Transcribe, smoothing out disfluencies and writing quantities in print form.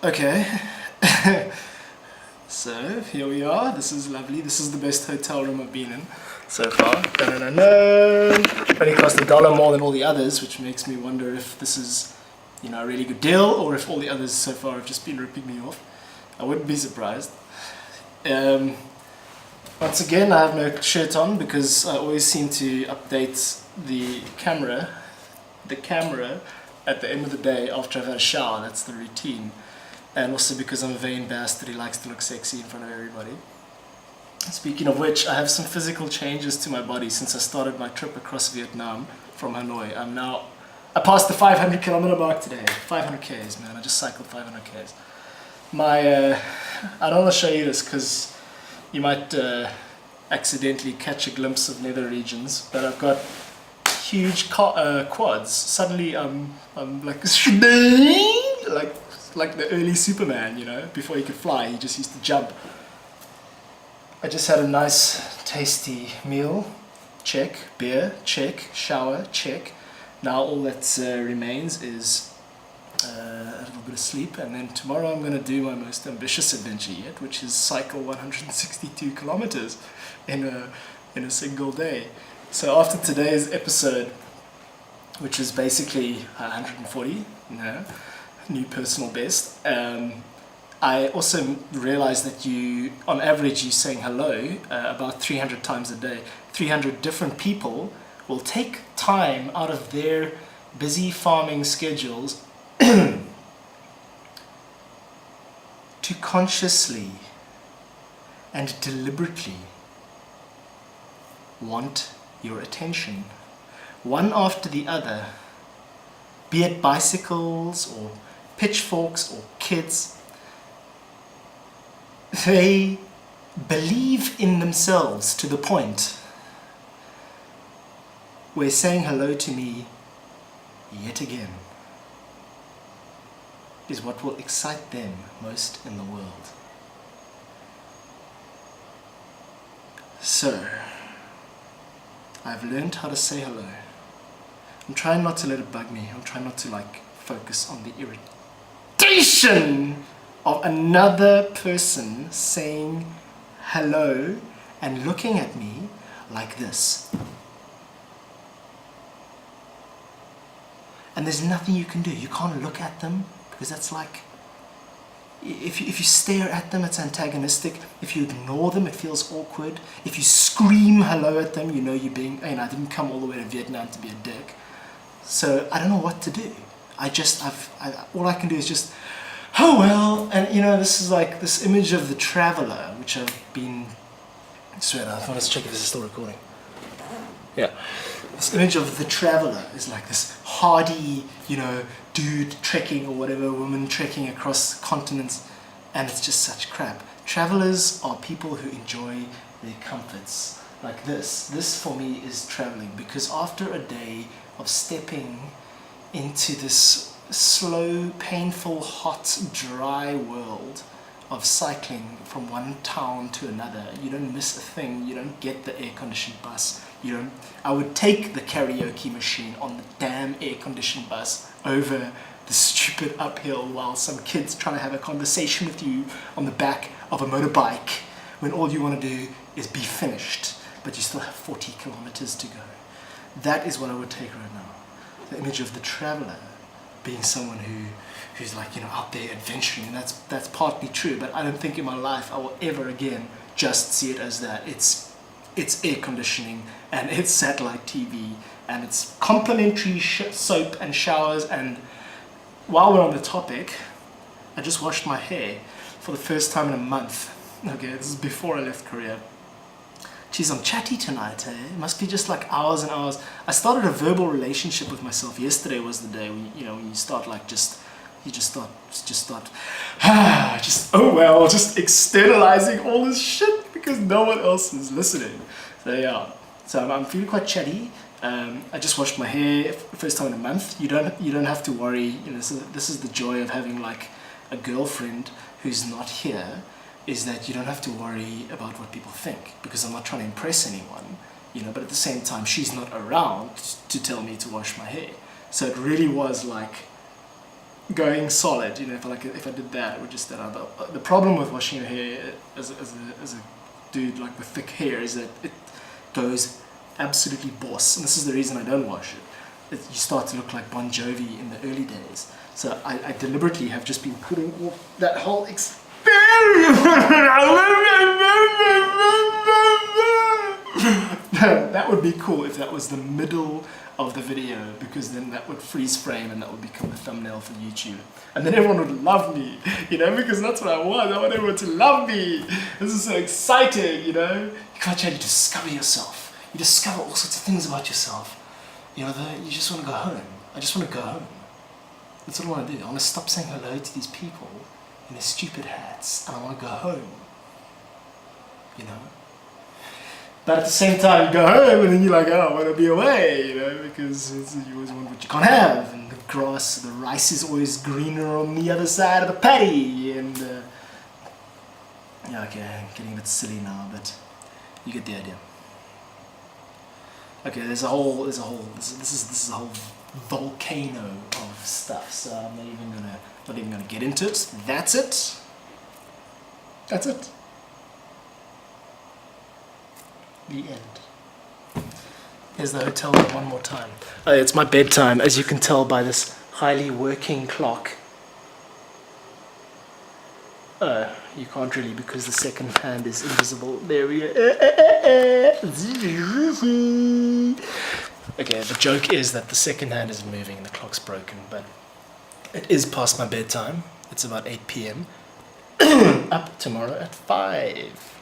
Okay, so here we are. This is lovely. This is the best hotel room I've been in so far. Only cost $1 more than all the others, which makes me wonder if this is, a really good deal, or if all the others so far have just been ripping me off. I wouldn't be surprised. Once again, I have no shirt on because I always seem to update the camera at the end of the day after I've had a shower. That's the routine. And also because I'm a vain bastard who likes to look sexy in front of everybody. Speaking of which, I have some physical changes to my body since I started my trip across Vietnam from Hanoi. I passed the 500 kilometer mark today. 500 Ks, man. I just cycled 500 Ks. I don't want to show you this because you might accidentally catch a glimpse of nether regions, but I've got huge quads. Suddenly I'm like like the early Superman, before he could fly, he just used to jump. I just had a nice tasty meal, check. Beer, check. Shower, check. Now all that remains is a little bit of sleep, and then tomorrow I'm going to do my most ambitious adventure yet, which is cycle 162 kilometers in a single day. So after today's episode, which is basically 140, new personal best, I also realized that on average, you're saying hello about 300 times a day. 300 different people will take time out of their busy farming schedules to consciously and deliberately want your attention, one after the other, be it bicycles or pitchforks or kids. They believe in themselves to the point where saying hello to me yet again is what will excite them most in the world. So, I've learned how to say hello. I'm trying not to let it bug me. I'm trying not to focus on the irritation of another person saying hello and looking at me like this. And there's nothing you can do. You can't look at them because that's if you stare at them, it's antagonistic. If you ignore them, it feels awkward. If you scream hello at them, you're being, I didn't come all the way to Vietnam to be a dick. So I don't know what to do. All I can do is just, oh well. And this is this image of the traveler, which I've been, let's check if this is still recording. Yeah. This image of the traveler is like this hardy, dude trekking or whatever, woman trekking across continents, and it's just such crap. Travelers are people who enjoy their comforts. Like this. This for me is traveling, because after a day of stepping into this slow, painful, hot, dry world of cycling from one town to another, you don't miss a thing. You don't get the air-conditioned bus. I would take the karaoke machine on the damn air-conditioned bus over the stupid uphill while some kid's trying to have a conversation with you on the back of a motorbike, when all you want to do is be finished, but you still have 40 kilometers to go. That is what I would take right now. The image of the traveler being someone who's out there adventuring, and that's partly true, but I don't think in my life I will ever again just see it as that. It's air conditioning, and it's satellite TV, and it's complimentary soap and showers. And while we're on the topic, I just washed my hair for the first time in a month. Okay, this is before I left Korea. Geez, I'm chatty tonight, eh? It must be just hours and hours. I started a verbal relationship with myself. Yesterday was the day when you start just externalizing all this shit because no one else is listening. So yeah, I'm feeling quite chatty. I just washed my hair first time in a month. You don't have to worry. This is the joy of having a girlfriend who's not here, is that you don't have to worry about what people think, because I'm not trying to impress anyone, but at the same time she's not around to tell me to wash my hair. So it really was going solid. You know, if I did that, it would just stand out. The problem with washing your hair as a dude like with thick hair is that it goes absolutely boss, and this is the reason I don't wash it. You start to look like Bon Jovi in the early days. So I deliberately have just been putting off that whole experience. That would be cool if that was the middle of the video, because then that would freeze frame and that would become the thumbnail for YouTube. And then everyone would love me, you know, because that's what I want. I want everyone to love me. This is so exciting, you know. You can't change, you discover yourself. You discover all sorts of things about yourself. You know, you just want to go home. I just want to go home. That's what I want to do. I want to stop saying hello to these people in their stupid hats, and I want to go home. You know? But at the same time, you go home and then you're like, oh, I want to be away, you know, because you always want what you can't have. And the grass, the rice is always greener on the other side of the paddy. And, yeah, okay, I'm getting a bit silly now, but you get the idea. Okay, this is a whole volcano of stuff, so I'm not even gonna get into it. That's it. That's it. The end. Here's the hotel room one more time. Oh, it's my bedtime, as you can tell by this highly working clock. You can't really, because the second hand is invisible. There we go. Okay, the joke is that the second hand is moving and the clock's broken, but it is past my bedtime. It's about 8 p.m. Up tomorrow at 5.